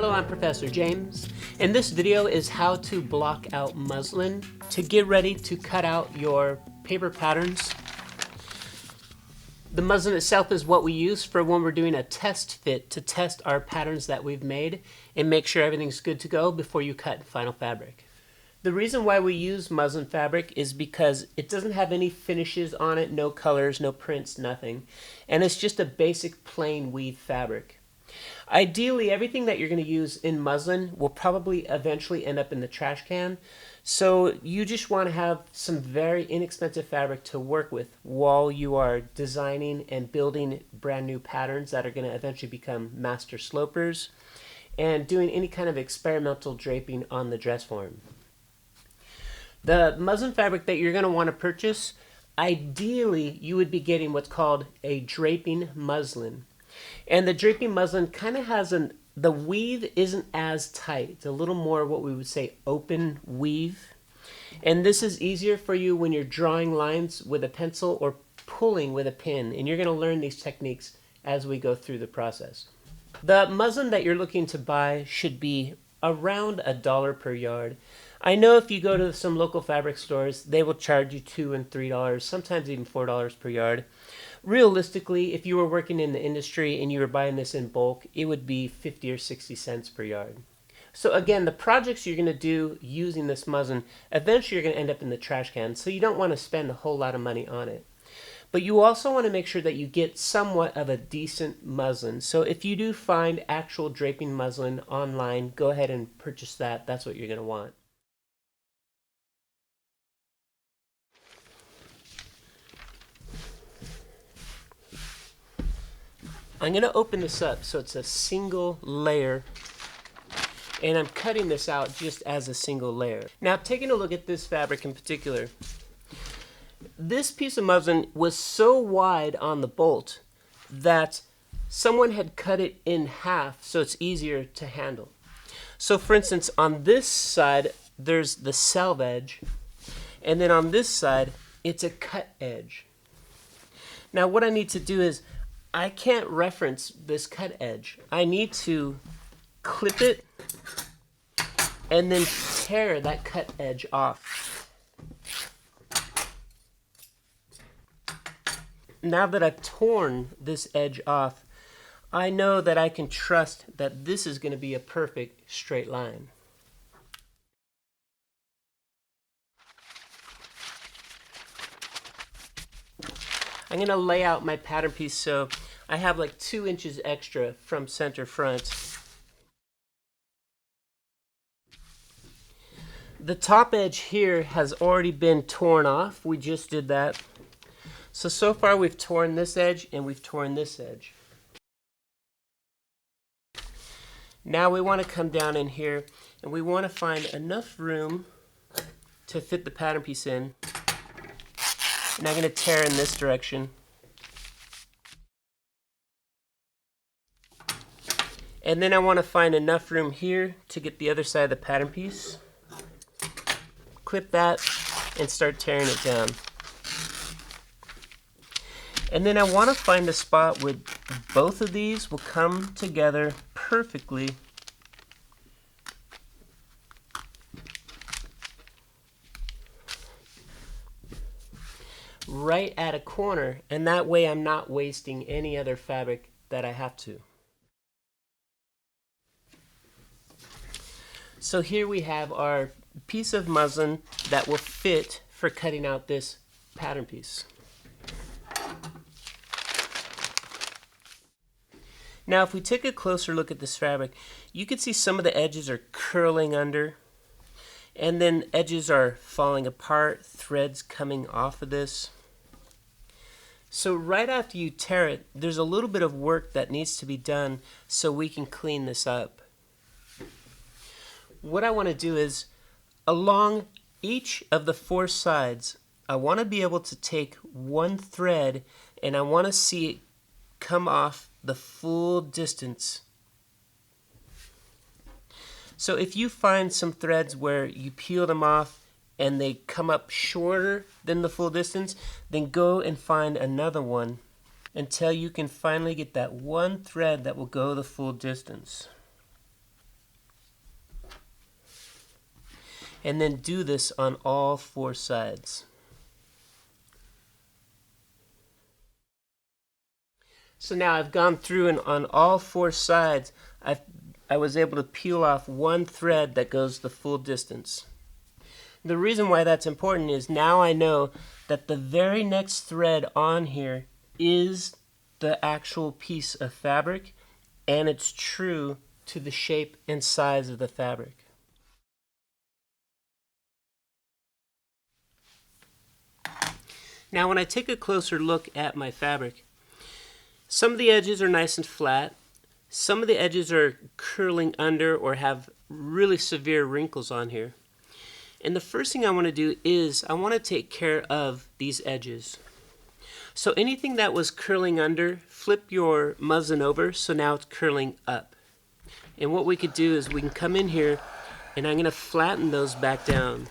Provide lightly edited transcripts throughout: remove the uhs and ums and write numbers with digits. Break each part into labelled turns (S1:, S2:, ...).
S1: Hello, I'm Professor James, and this video is how to block out muslin to get ready to cut out your paper patterns. The muslin itself is what we use for when we're doing a test fit to test our patterns that we've made and make sure everything's good to go before you cut final fabric. The reason why we use muslin fabric is because it doesn't have any finishes on it, no colors, no prints, nothing. And it's just a basic plain weave fabric. Ideally, everything that you're going to use in muslin will probably eventually end up in the trash can. So you just want to have some very inexpensive fabric to work with while you are designing and building brand new patterns that are going to eventually become master slopers and doing any kind of experimental draping on the dress form. The muslin fabric that you're going to want to purchase, ideally you would be getting what's called a draping muslin. And the draping muslin kind of has the weave isn't as tight. It's a little more what we would say open weave. And this is easier for you when you're drawing lines with a pencil or pulling with a pin. And you're going to learn these techniques as we go through the process. The muslin that you're looking to buy should be around $1 per yard. I know if you go to some local fabric stores, they will charge you $2 and $3, sometimes even $4 per yard. Realistically, if you were working in the industry and you were buying this in bulk, it would be 50 or 60 cents per yard. So again, the projects you're going to do using this muslin, eventually you're going to end up in the trash can, so you don't want to spend a whole lot of money on it. But you also want to make sure that you get somewhat of a decent muslin. So if you do find actual draping muslin online, go ahead and purchase that. That's what you're going to want. I'm going to open this up so it's a single layer, and I'm cutting this out just as a single layer. Now, taking a look at this fabric in particular, this piece of muslin was so wide on the bolt that someone had cut it in half so it's easier to handle. So for instance, on this side there's the selve edge, and then on this side it's a cut edge. Now what I need to do is I can't reference this cut edge. I need to clip it and then tear that cut edge off. Now that I've torn this edge off, I know that I can trust that this is going to be a perfect straight line. I'm going to lay out my pattern piece so I have like 2 inches extra from center front. The top edge here has already been torn off. We just did that. So far we've torn this edge and we've torn this edge. Now we want to come down in here and we want to find enough room to fit the pattern piece in. And I'm going to tear in this direction. And then I want to find enough room here to get the other side of the pattern piece. Clip that and start tearing it down. And then I want to find a spot where both of these will come together perfectly. Right at a corner, and that way I'm not wasting any other fabric that I have to. So here we have our piece of muslin that will fit for cutting out this pattern piece. Now if we take a closer look at this fabric, you can see some of the edges are curling under, and then edges are falling apart, threads coming off of this. So right after you tear it, there's a little bit of work that needs to be done so we can clean this up. What I want to do is, along each of the 4 sides, I want to be able to take one thread and I want to see it come off the full distance. So if you find some threads where you peel them off and they come up shorter than the full distance, then go and find another one until you can finally get that one thread that will go the full distance. And then do this on all 4 sides. So now I've gone through and on all 4 sides I was able to peel off 1 thread that goes the full distance. The reason why that's important is now I know that the very next thread on here is the actual piece of fabric, and it's true to the shape and size of the fabric. Now when I take a closer look at my fabric, some of the edges are nice and flat. Some of the edges are curling under or have really severe wrinkles on here. And the first thing I want to do is I want to take care of these edges. So anything that was curling under, flip your muslin over so now it's curling up. And what we could do is we can come in here and I'm going to flatten those back down.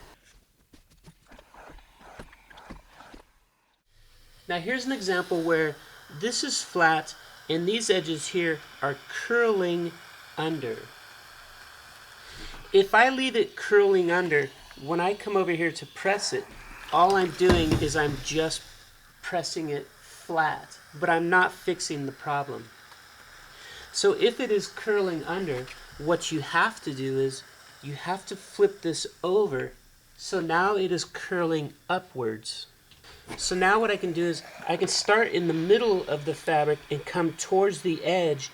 S1: Now here's an example where this is flat and these edges here are curling under. If I leave it curling under, when I come over here to press it, all I'm doing is I'm just pressing it flat, but I'm not fixing the problem. So if it is curling under, what you have to do is you have to flip this over so now it is curling upwards. So now what I can do is I can start in the middle of the fabric and come towards the edge,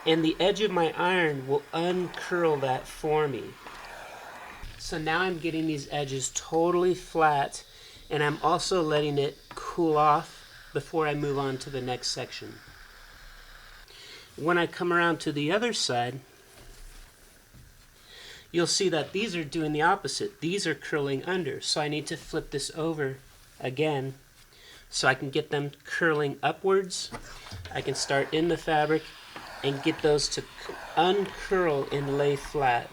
S1: and the edge of my iron will uncurl that for me. So now I'm getting these edges totally flat, and I'm also letting it cool off before I move on to the next section. When I come around to the other side, you'll see that these are doing the opposite. These are curling under, so I need to flip this over again so I can get them curling upwards. I can start in the fabric and get those to uncurl and lay flat.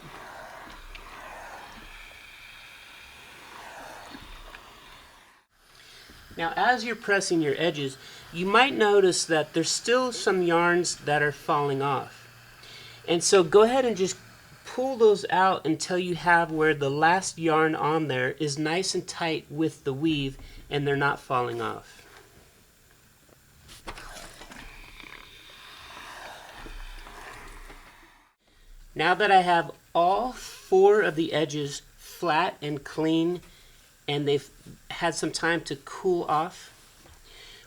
S1: Now as you're pressing your edges, you might notice that there's still some yarns that are falling off. And so go ahead and just pull those out until you have where the last yarn on there is nice and tight with the weave and they're not falling off. Now that I have all 4 of the edges flat and clean and they've had some time to cool off,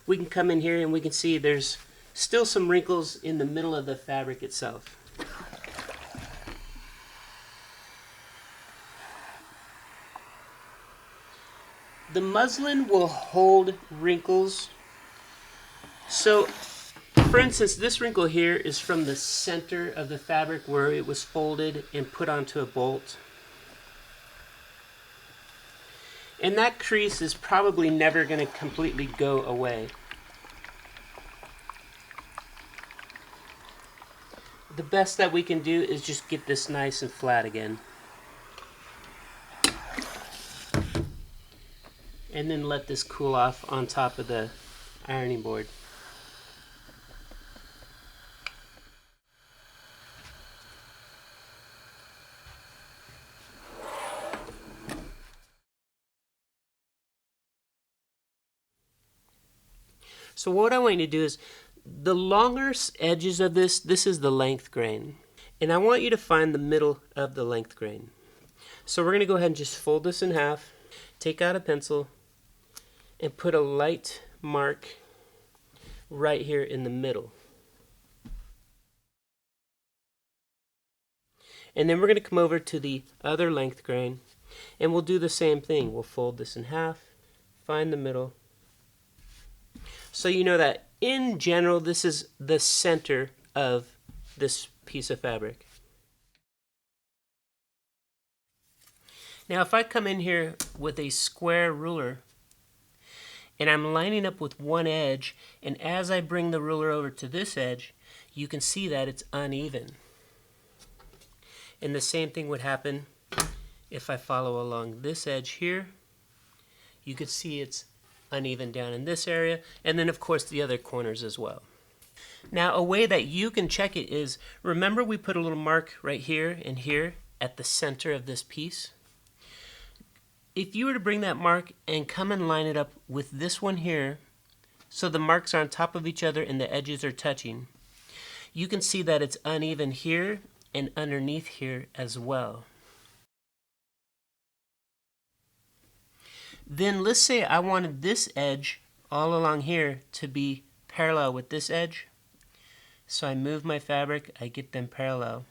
S1: we can come in here and we can see there's still some wrinkles in the middle of the fabric itself. The muslin will hold wrinkles. So, for instance, this wrinkle here is from the center of the fabric where it was folded and put onto a bolt. And that crease is probably never going to completely go away. The best that we can do is just get this nice and flat again. And then let this cool off on top of the ironing board. So what I want you to do is, the longer edges of this is the length grain. And I want you to find the middle of the length grain. So we're going to go ahead and just fold this in half, take out a pencil, and put a light mark right here in the middle. And then we're going to come over to the other length grain and we'll do the same thing. We'll fold this in half, find the middle. So you know that in general this is the center of this piece of fabric. Now if I come in here with a square ruler and I'm lining up with one edge, and as I bring the ruler over to this edge, you can see that it's uneven. And the same thing would happen if I follow along this edge here. You could see it's uneven down in this area, and then of course the other corners as well. Now a way that you can check it is, remember we put a little mark right here and here at the center of this piece? if you were to bring that mark and come and line it up with this one here, so the marks are on top of each other and the edges are touching, you can see that it's uneven here and underneath here as well. Then let's say I wanted this edge all along here to be parallel with this edge. So I move my fabric, I get them parallel.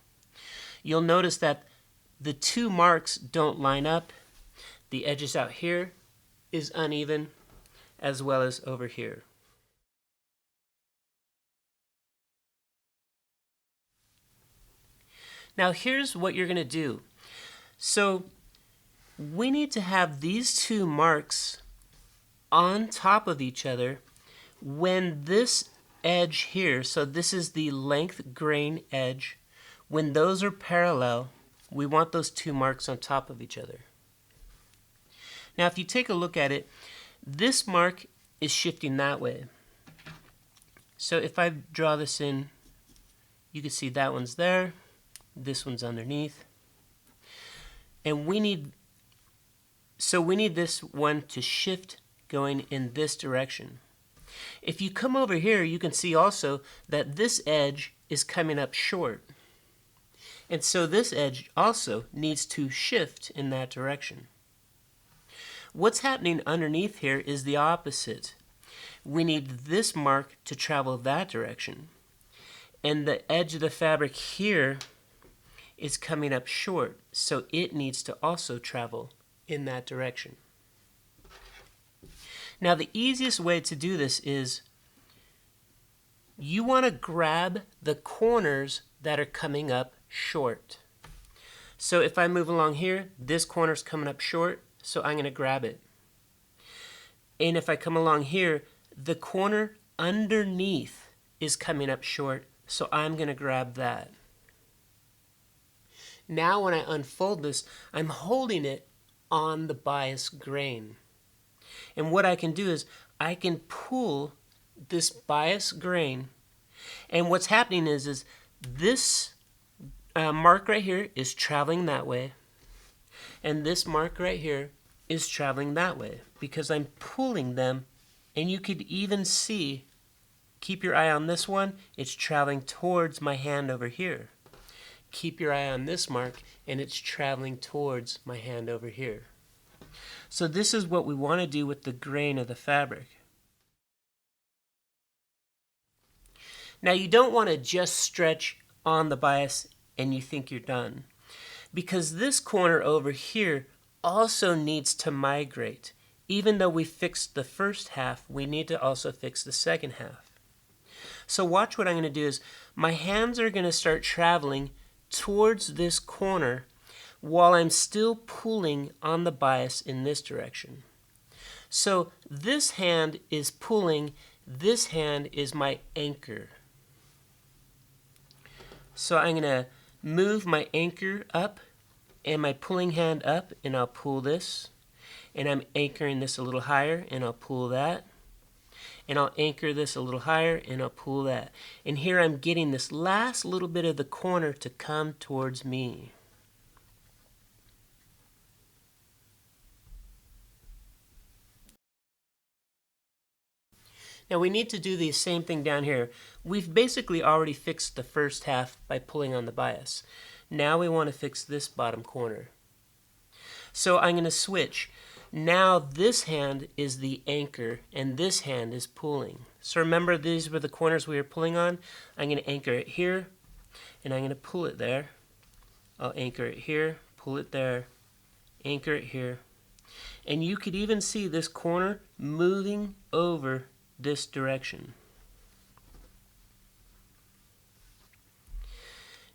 S1: You'll notice that the two marks don't line up. The edges out here is uneven, as well as over here. Now here's what you're going to do. So we need to have these two marks on top of each other when this edge here, so this is the length grain edge, when those are parallel, we want those two marks on top of each other. Now if you take a look at it, this mark is shifting that way. So if I draw this in, you can see that one's there, this one's underneath, and we need this one to shift going in this direction. If you come over here, you can see also that this edge is coming up short. And so this edge also needs to shift in that direction. What's happening underneath here is the opposite. We need this mark to travel that direction. And the edge of the fabric here is coming up short, so it needs to also travel in that direction. Now the easiest way to do this is you want to grab the corners that are coming up short. So if I move along here, this corner's coming up short, so I'm going to grab it. And if I come along here, the corner underneath is coming up short, so I'm going to grab that. Now when I unfold this, I'm holding it on the bias grain. And what I can do is I can pull this bias grain, and what's happening is this mark right here is traveling that way, and this mark right here is traveling that way because I'm pulling them. And you could even see, keep your eye on this one, it's traveling towards my hand over here. Keep your eye on this mark, and it's traveling towards my hand over here. So this is what we want to do with the grain of the fabric. Now you don't want to just stretch on the bias and you think you're done, because this corner over here also needs to migrate. Even though we fixed the first half, we need to also fix the second half. So watch what I'm going to do is my hands are going to start traveling towards this corner while I'm still pulling on the bias in this direction. So this hand is pulling, this hand is my anchor. So I'm going to move my anchor up and my pulling hand up, and I'll pull this, and I'm anchoring this a little higher, and I'll pull that, and I'll anchor this a little higher, and I'll pull that. And here I'm getting this last little bit of the corner to come towards me. Now we need to do the same thing down here. We've basically already fixed the first half by pulling on the bias. Now we want to fix this bottom corner. So I'm going to switch. Now this hand is the anchor and this hand is pulling. So remember, these were the corners we were pulling on. I'm going to anchor it here and I'm going to pull it there. I'll anchor it here, pull it there, anchor it here. And you could even see this corner moving over this direction.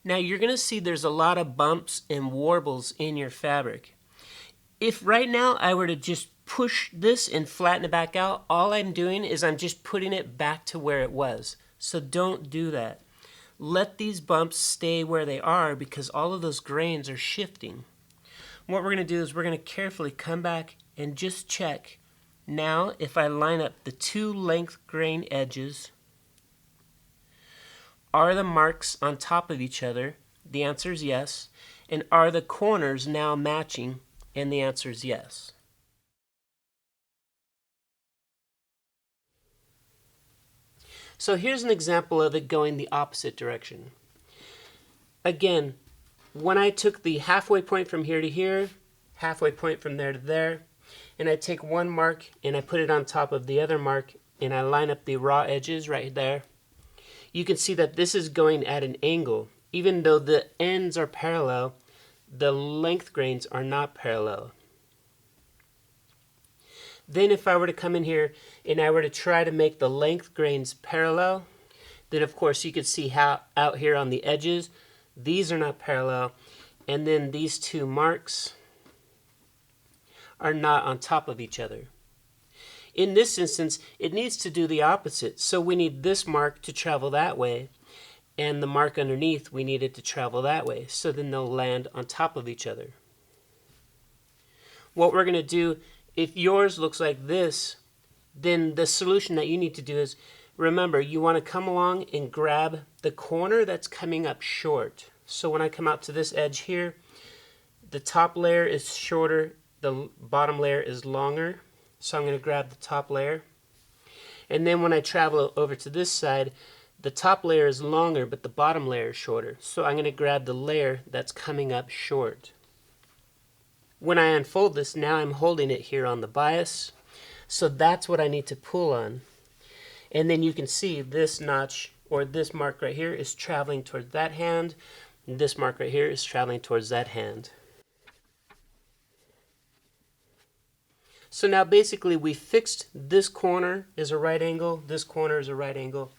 S1: Now you're going to see there's a lot of bumps and warbles in your fabric. If right now I were to just push this and flatten it back out, all I'm doing is I'm just putting it back to where it was. So don't do that. Let these bumps stay where they are because all of those grains are shifting. What we're going to do is we're going to carefully come back and just check. Now if I line up the two length grain edges, are the marks on top of each other? The answer is yes. And are the corners now matching? And the answer is yes. So here's an example of it going the opposite direction. Again, when I took the halfway point from here to here, halfway point from there to there, and I take one mark and I put it on top of the other mark and I line up the raw edges right there, you can see that this is going at an angle. Even though the ends are parallel, the length grains are not parallel. Then if I were to come in here and I were to try to make the length grains parallel, then of course you could see how out here on the edges, these are not parallel, and then these two marks are not on top of each other. In this instance, it needs to do the opposite. So we need this mark to travel that way, and the mark underneath, we need it to travel that way. So then they'll land on top of each other. What we're going to do, if yours looks like this, then the solution that you need to do is, remember, you want to come along and grab the corner that's coming up short. So when I come out to this edge here, the top layer is shorter, the bottom layer is longer. So I'm going to grab the top layer. And then when I travel over to this side, the top layer is longer, but the bottom layer is shorter. So I'm going to grab the layer that's coming up short. When I unfold this, now I'm holding it here on the bias. So that's what I need to pull on. And then you can see this notch, or this mark right here, is traveling towards that hand. And this mark right here is traveling towards that hand. So now basically we fixed this corner is a right angle, this corner is a right angle,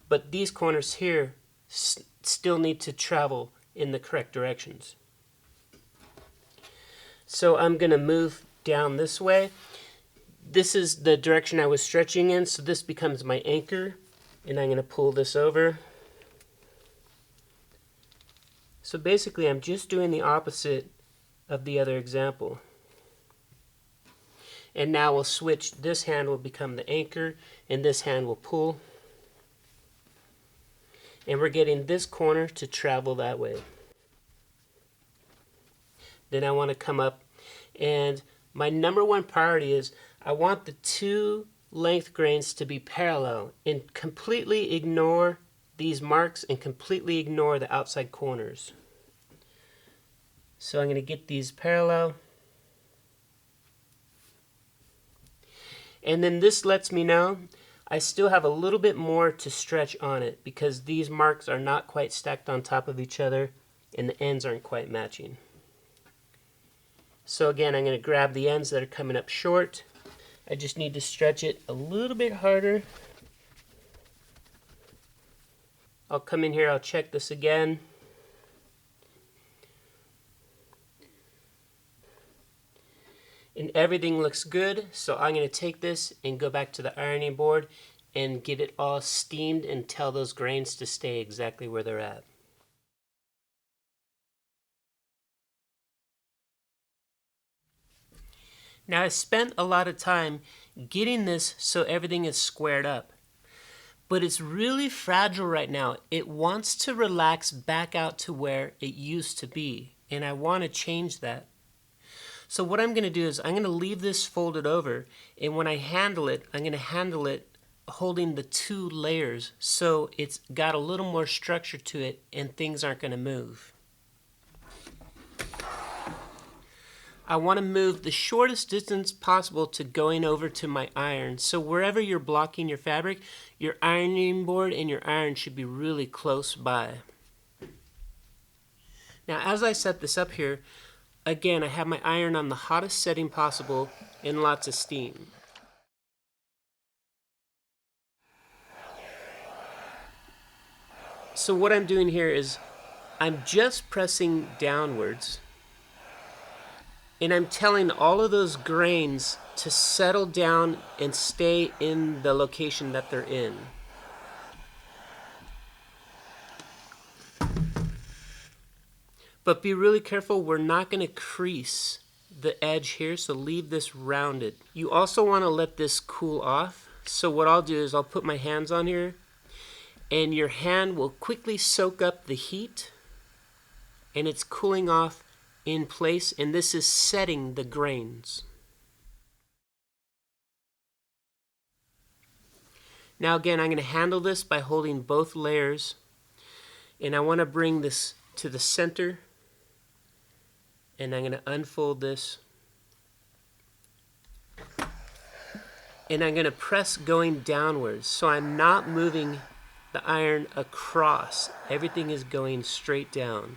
S1: but these corners here still need to travel in the correct directions. So I'm going to move down this way. This is the direction I was stretching in, so this becomes my anchor, and I'm going to pull this over. So basically I'm just doing the opposite of the other example. And now we'll switch, this hand will become the anchor, and this hand will pull. And we're getting this corner to travel that way. Then I want to come up, and my number one priority is I want the two length grains to be parallel, and completely ignore these marks and completely ignore the outside corners. So I'm going to get these parallel. And then this lets me know I still have a little bit more to stretch on it because these marks are not quite stacked on top of each other and the ends aren't quite matching. So again, I'm going to grab the ends that are coming up short. I just need to stretch it a little bit harder. I'll come in here, I'll check this again. And everything looks good, so I'm going to take this and go back to the ironing board and get it all steamed and tell those grains to stay exactly where they're at. Now I spent a lot of time getting this so everything is squared up, but it's really fragile right now. It wants to relax back out to where it used to be, and I want to change that. So what I'm going to do is I'm going to leave this folded over, and when I handle it, I'm going to handle it holding the two layers so it's got a little more structure to it and things aren't going to move. I want to move the shortest distance possible to going over to my iron. So wherever you're blocking your fabric, your ironing board and your iron should be really close by. Now as I set this up here, again, I have my iron on the hottest setting possible and lots of steam. So what I'm doing here is I'm just pressing downwards, and I'm telling all of those grains to settle down and stay in the location that they're in. But be really careful, we're not going to crease the edge here, so leave this rounded. You also want to let this cool off. So what I'll do is I'll put my hands on here, and your hand will quickly soak up the heat, and it's cooling off in place, and this is setting the grains. Now again, I'm going to handle this by holding both layers, and I want to bring this to the center, and I'm going to unfold this, and I'm going to press going downwards, so I'm not moving the iron across. Everything is going straight down.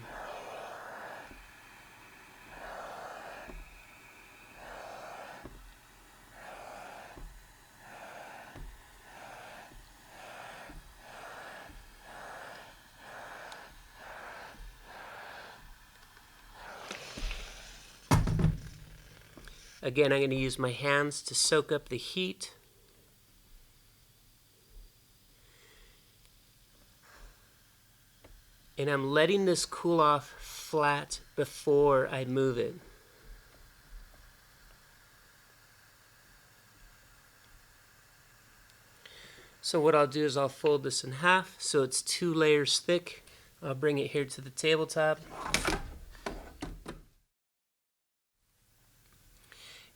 S1: Again, I'm going to use my hands to soak up the heat. And I'm letting this cool off flat before I move it. So what I'll do is I'll fold this in half so it's 2 layers thick. I'll bring it here to the tabletop.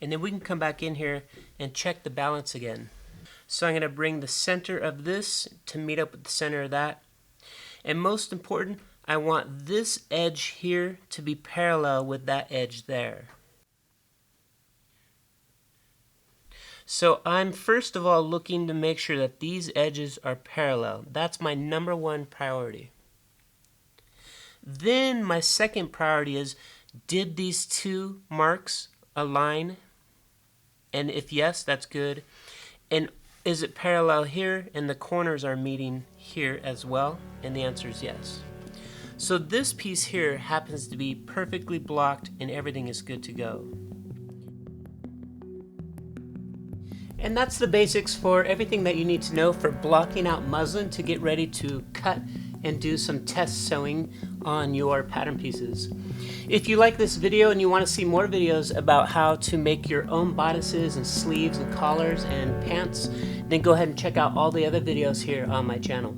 S1: And then we can come back in here and check the balance again. So I'm going to bring the center of this to meet up with the center of that. And most important, I want this edge here to be parallel with that edge there. So I'm first of all looking to make sure that these edges are parallel. That's my #1 priority. Then my second priority is, did these 2 marks align? And if yes, that's good. And is it parallel here and the corners are meeting here as well? And the answer is yes. So this piece here happens to be perfectly blocked and everything is good to go. And that's the basics for everything that you need to know for blocking out muslin to get ready to cut and do some test sewing on your pattern pieces. If you like this video and you want to see more videos about how to make your own bodices and sleeves and collars and pants, then go ahead and check out all the other videos here on my channel.